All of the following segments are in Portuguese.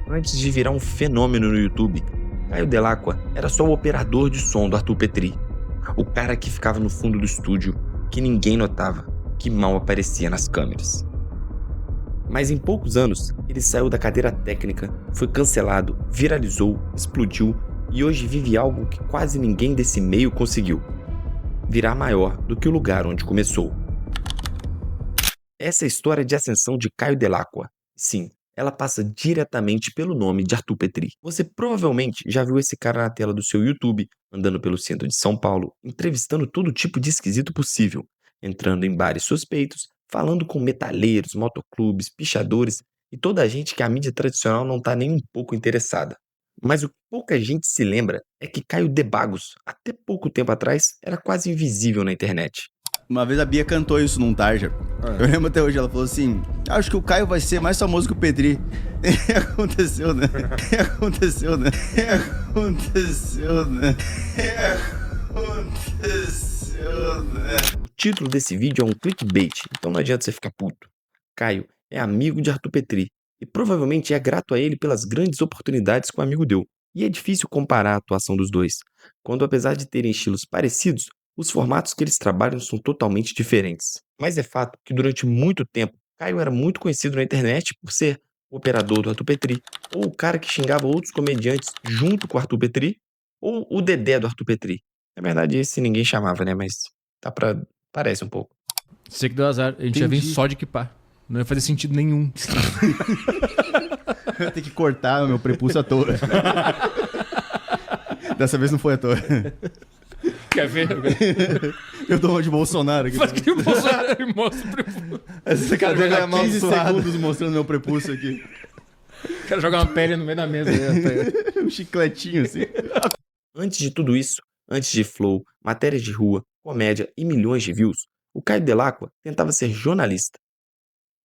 Antes de virar um fenômeno no YouTube, Caio Dell'Acqua era só o operador de som do Arthur Petri. O cara que ficava no fundo do estúdio, que ninguém notava, que mal aparecia nas câmeras. Mas em poucos anos, ele saiu da cadeira técnica, foi cancelado, viralizou, explodiu e hoje vive algo que quase ninguém desse meio conseguiu: virar maior do que o lugar onde começou. Essa é a história de ascensão de Caio Dell'Acqua. Sim, ela passa diretamente pelo nome de Arthur Petri. Você provavelmente já viu esse cara na tela do seu YouTube, andando pelo centro de São Paulo, entrevistando todo tipo de esquisito possível, entrando em bares suspeitos, falando com metaleiros, motoclubes, pichadores e toda a gente que a mídia tradicional não está nem um pouco interessada. Mas o que pouca gente se lembra é que Caio de Bagos, até pouco tempo atrás, era quase invisível na internet. Uma vez a Bia cantou isso num Tarja. Eu lembro até hoje, ela falou assim: acho que o Caio vai ser mais famoso que o Petri. E aconteceu, né? Aconteceu, né? O título desse vídeo é um clickbait, então não adianta você ficar puto. Caio é amigo de Arthur Petri e provavelmente é grato a ele pelas grandes oportunidades que o amigo deu. E é difícil comparar a atuação dos dois, quando apesar de terem estilos parecidos, os formatos que eles trabalham são totalmente diferentes. Mas é fato que durante muito tempo, Caio era muito conhecido na internet por ser o operador do Arthur Petri, ou o cara que xingava outros comediantes junto com o Arthur Petri, ou o Dedé do Arthur Petri. Na verdade, esse ninguém chamava, né? Mas parece um pouco. Você que deu azar. A gente ia vir só de equipar. Não ia fazer sentido nenhum. Eu tenho que cortar o meu prepúcio à toa. Dessa vez não foi à toa. Quer ver? Eu dou uma de Bolsonaro aqui. Faz que o Bolsonaro mostra o prepúcio. Essa cadeira é 15 amaldiçoada. segundos mostrando meu prepúcio aqui. O cara joga uma pele no meio da mesa. Um chicletinho assim. Antes de tudo isso, antes de flow, matérias de rua, comédia e milhões de views, o Caio Dell'Acqua tentava ser jornalista.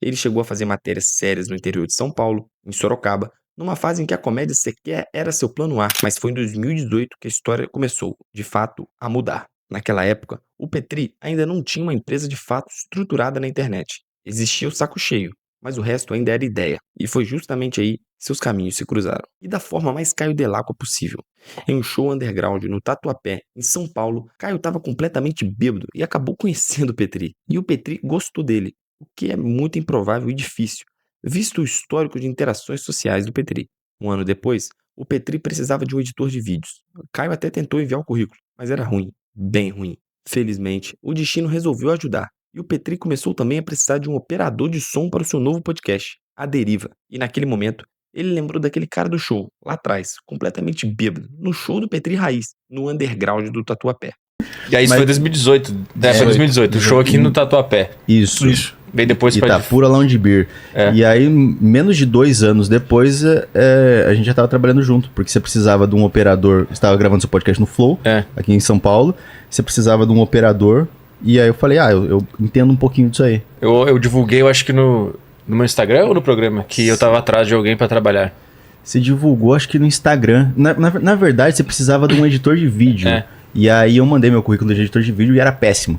Ele chegou a fazer matérias sérias no interior de São Paulo, em Sorocaba, numa fase em que a comédia sequer era seu plano A, mas foi em 2018 que a história começou, de fato, a mudar. Naquela época, o Petri ainda não tinha uma empresa de fato estruturada na internet. Existia o Saco Cheio, mas o resto ainda era ideia, e foi justamente aí que seus caminhos se cruzaram. E da forma mais Caio Dell'Acqua possível. Em um show underground no Tatuapé, em São Paulo, Caio estava completamente bêbado e acabou conhecendo o Petri. E o Petri gostou dele, o que é muito improvável e difícil, visto o histórico de interações sociais do Petri. Um ano depois, o Petri precisava de um editor de vídeos. Caio até tentou enviar o currículo, mas era ruim, bem ruim. Felizmente, o destino resolveu ajudar, e o Petri começou também a precisar de um operador de som para o seu novo podcast, A Deriva. E naquele momento, ele lembrou daquele cara do show, lá atrás, completamente bêbado, no show do Petri Raiz, no underground do Tatuapé. E aí isso foi 2018. Foi 2018, o show aqui no Tatuapé. Isso. Veio depois Itapura Lounge Beer. E aí, menos de 2 anos depois, a gente já tava trabalhando junto, porque você precisava de um operador. Você estava gravando seu podcast no Flow, aqui em São Paulo. Você precisava de um operador. E aí eu falei, eu entendo um pouquinho disso aí. Eu divulguei, eu acho que no meu Instagram ou no programa, que eu tava atrás de alguém pra trabalhar. Você divulgou, acho que no Instagram. Na verdade, você precisava de um editor de vídeo. E aí eu mandei meu currículo de editor de vídeo e era péssimo.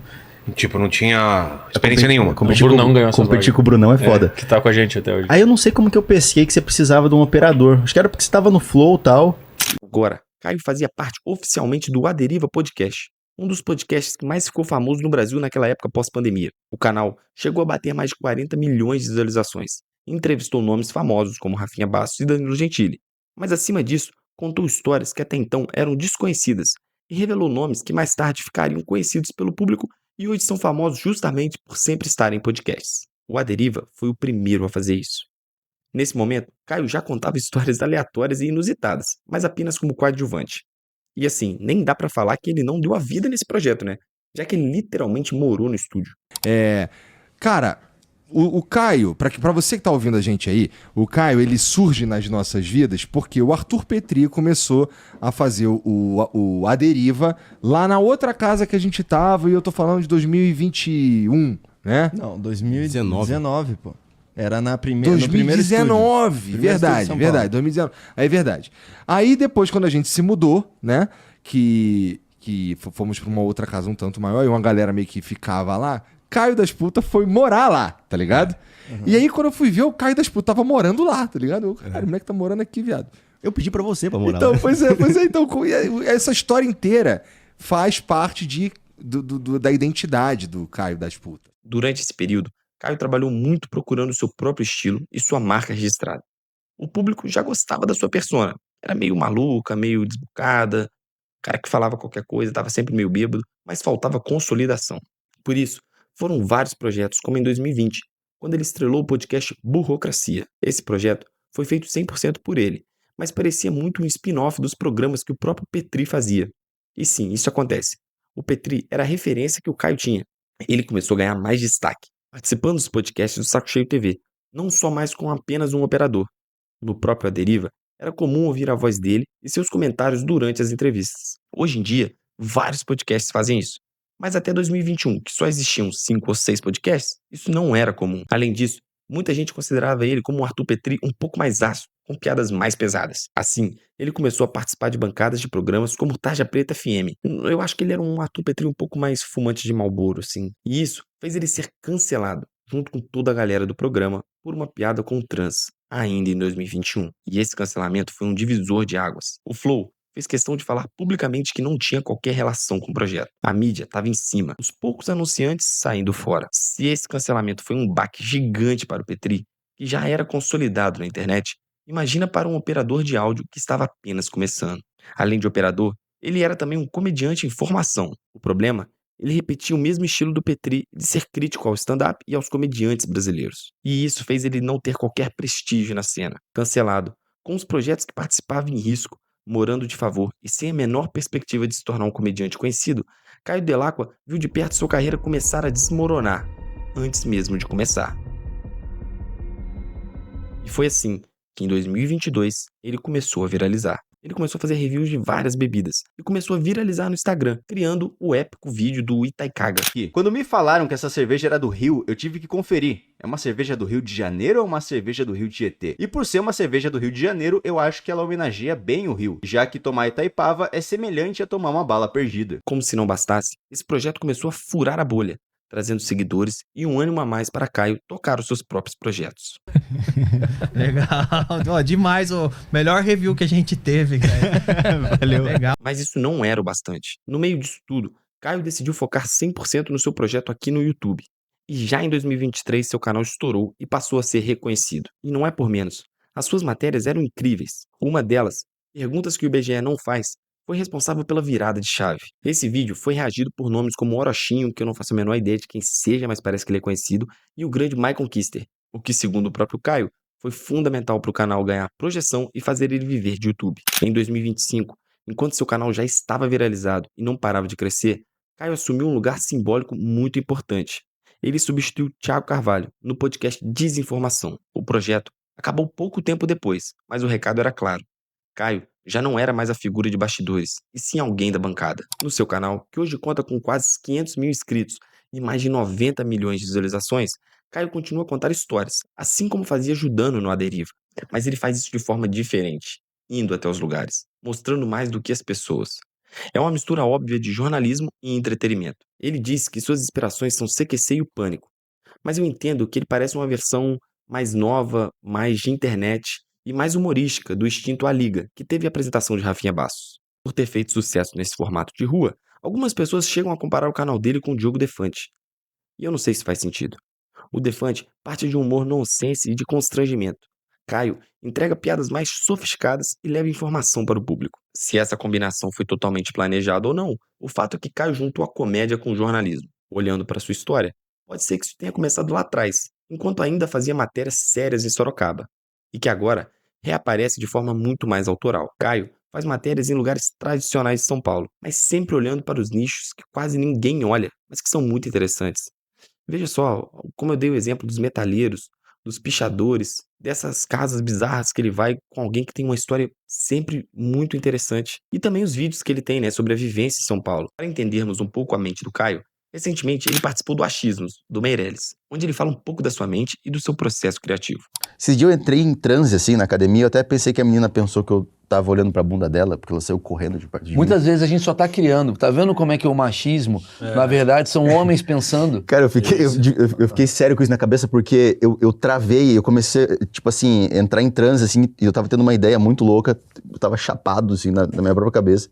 Tipo, não tinha experiência nenhuma. O Brunão ganhou essa Competir com o Brunão é foda. Que tá com a gente até hoje. Aí eu não sei como que eu pesquei que você precisava de um operador. Acho que era porque você tava no Flow e tal. Agora, Caio fazia parte oficialmente do A Deriva Podcast, um dos podcasts que mais ficou famoso no Brasil naquela época pós-pandemia. O canal chegou a bater mais de 40 milhões de visualizações e entrevistou nomes famosos como Rafinha Bastos e Danilo Gentili. Mas acima disso, contou histórias que até então eram desconhecidas e revelou nomes que mais tarde ficariam conhecidos pelo público e hoje são famosos justamente por sempre estarem em podcasts. O A Deriva foi o primeiro a fazer isso. Nesse momento, Caio já contava histórias aleatórias e inusitadas, mas apenas como coadjuvante. E assim, nem dá pra falar que ele não deu a vida nesse projeto, né? Já que ele literalmente morou no estúdio. Cara, o Caio, pra você que tá ouvindo a gente aí, o Caio, ele surge nas nossas vidas porque o Arthur Petri começou a fazer o A Deriva lá na outra casa que a gente tava, e eu tô falando de 2021, né? Não, 2019, pô. Era na primeira. 2019, verdade. 2019. Aí, verdade. Aí depois, quando a gente se mudou, né? Que fomos pra uma outra casa um tanto maior e uma galera meio que ficava lá. Caio das Putas foi morar lá, tá ligado? E aí, quando eu fui ver, o Caio das Putas tava morando lá, tá ligado? Eu, cara, o moleque tá morando aqui, viado. Eu pedi pra você pra morar Então, lá. pois é. Então, essa história inteira faz parte da identidade do Caio das Putas. Durante esse período, Caio trabalhou muito procurando seu próprio estilo e sua marca registrada. O público já gostava da sua persona. Era meio maluca, meio desbocada, cara que falava qualquer coisa, estava sempre meio bêbado, mas faltava consolidação. Por isso, foram vários projetos, como em 2020, quando ele estrelou o podcast Burrocracia. Esse projeto foi feito 100% por ele, mas parecia muito um spin-off dos programas que o próprio Petri fazia. E sim, isso acontece. O Petri era a referência que o Caio tinha. Ele começou a ganhar mais destaque, participando dos podcasts do Saco Cheio TV, não só mais com apenas um operador. No próprio A Deriva, era comum ouvir a voz dele e seus comentários durante as entrevistas. Hoje em dia, vários podcasts fazem isso. Mas até 2021, que só existiam 5 ou 6 podcasts, isso não era comum. Além disso, muita gente considerava ele como um Arthur Petri um pouco mais ácido, com piadas mais pesadas. Assim, ele começou a participar de bancadas de programas como Tarja Preta FM. Eu acho que ele era um Arthur Petri um pouco mais fumante de Marlboro, assim. E isso fez ele ser cancelado, junto com toda a galera do programa, por uma piada com trans, ainda em 2021. E esse cancelamento foi um divisor de águas. O Flow fez questão de falar publicamente que não tinha qualquer relação com o projeto. A mídia estava em cima, os poucos anunciantes saindo fora. Se esse cancelamento foi um baque gigante para o Petri, que já era consolidado na internet, imagina para um operador de áudio que estava apenas começando. Além de operador, ele era também um comediante em formação. O problema, ele repetia o mesmo estilo do Petri de ser crítico ao stand-up e aos comediantes brasileiros. E isso fez ele não ter qualquer prestígio na cena. Cancelado, com os projetos que participava em risco, morando de favor e sem a menor perspectiva de se tornar um comediante conhecido, Caio Dell'Acqua viu de perto sua carreira começar a desmoronar, antes mesmo de começar. E foi assim que em 2022 ele começou a viralizar. Ele começou a fazer reviews de várias bebidas e começou a viralizar no Instagram, criando o épico vídeo do Itaikaga. Quando me falaram que essa cerveja era do Rio, eu tive que conferir. É uma cerveja do Rio de Janeiro ou uma cerveja do Rio de Tietê? E por ser uma cerveja do Rio de Janeiro, eu acho que ela homenageia bem o Rio, já que tomar Itaipava é semelhante a tomar uma bala perdida. Como se não bastasse, esse projeto começou a furar a bolha, trazendo seguidores e um ânimo a mais para Caio tocar os seus próprios projetos. Legal. Ó, demais, o melhor review que a gente teve, cara. Valeu. Legal. Mas isso não era o bastante. No meio disso tudo, Caio decidiu focar 100% no seu projeto aqui no YouTube. E já em 2023, seu canal estourou e passou a ser reconhecido. E não é por menos. As suas matérias eram incríveis. Uma delas, perguntas que o IBGE não faz, foi responsável pela virada de chave. Esse vídeo foi reagido por nomes como Orochinho, que eu não faço a menor ideia de quem seja, mas parece que ele é conhecido, e o grande Michael Kister, o que, segundo o próprio Caio, foi fundamental para o canal ganhar projeção e fazer ele viver de YouTube. Em 2025, enquanto seu canal já estava viralizado e não parava de crescer, Caio assumiu um lugar simbólico muito importante. Ele substituiu Thiago Carvalho no podcast Desinformação. O projeto acabou pouco tempo depois, mas o recado era claro. Caio já não era mais a figura de bastidores, e sim alguém da bancada. No seu canal, que hoje conta com quase 500 mil inscritos e mais de 90 milhões de visualizações, Caio continua a contar histórias, assim como fazia ajudando no A Deriva. Mas ele faz isso de forma diferente, indo até os lugares, mostrando mais do que as pessoas. É uma mistura óbvia de jornalismo e entretenimento. Ele diz que suas inspirações são CQC e o Pânico, mas eu entendo que ele parece uma versão mais nova, mais de internet e mais humorística do extinto A Liga, que teve a apresentação de Rafinha Bastos. Por ter feito sucesso nesse formato de rua, algumas pessoas chegam a comparar o canal dele com o Diogo Defante. E eu não sei se faz sentido. O Defante parte de um humor nonsense e de constrangimento. Caio entrega piadas mais sofisticadas e leva informação para o público. Se essa combinação foi totalmente planejada ou não, o fato é que Caio juntou a comédia com o jornalismo. Olhando para sua história, pode ser que isso tenha começado lá atrás, enquanto ainda fazia matérias sérias em Sorocaba, e que agora reaparece de forma muito mais autoral. Caio faz matérias em lugares tradicionais de São Paulo, mas sempre olhando para os nichos que quase ninguém olha, mas que são muito interessantes. Veja só, como eu dei o exemplo dos metalheiros, dos pichadores, dessas casas bizarras que ele vai com alguém que tem uma história sempre muito interessante. E também os vídeos que ele tem, sobre a vivência em São Paulo. Para entendermos um pouco a mente do Caio, recentemente ele participou do Achismos, do Meirelles, onde ele fala um pouco da sua mente e do seu processo criativo. Esse dia eu entrei em transe, assim, na academia, eu até pensei que a menina pensou que eu tava olhando pra bunda dela, porque ela saiu correndo de perto de mim. Muitas vezes a gente só tá criando. Tá vendo como é que é o machismo? Na verdade, são homens pensando. Cara, eu fiquei sério com isso na cabeça, porque eu travei, eu comecei, tipo assim, entrar em transe, assim, e eu tava tendo uma ideia muito louca, eu tava chapado, assim, na minha própria cabeça.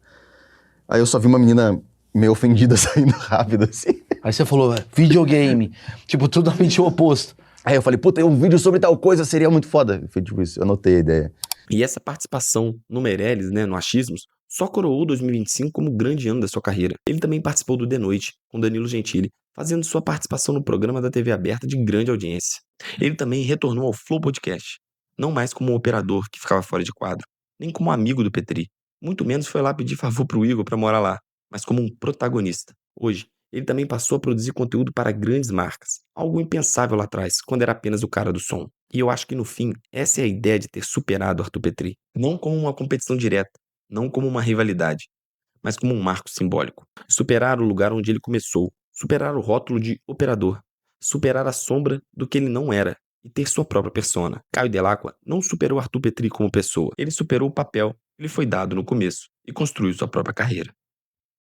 Aí eu só vi uma menina meio ofendida saindo rápido, assim. Aí você falou, videogame. Tipo, totalmente o oposto. Aí eu falei, puta, um vídeo sobre tal coisa seria muito foda. Foi tipo isso, eu anotei a ideia. E essa participação no Meirelles, né, no Achismos, só coroou 2025 como o grande ano da sua carreira. Ele também participou do The Noite, com Danilo Gentili, fazendo sua participação no programa da TV aberta de grande audiência. Ele também retornou ao Flow Podcast, não mais como um operador que ficava fora de quadro, nem como amigo do Petri. Muito menos foi lá pedir favor pro Igor pra morar lá, mas como um protagonista. Hoje, ele também passou a produzir conteúdo para grandes marcas, algo impensável lá atrás, quando era apenas o cara do som. E eu acho que no fim, essa é a ideia de ter superado Arthur Petri. Não como uma competição direta, não como uma rivalidade, mas como um marco simbólico. Superar o lugar onde ele começou, superar o rótulo de operador, superar a sombra do que ele não era e ter sua própria persona. Caio Dell'Acqua não superou Arthur Petri como pessoa, ele superou o papel que lhe foi dado no começo e construiu sua própria carreira.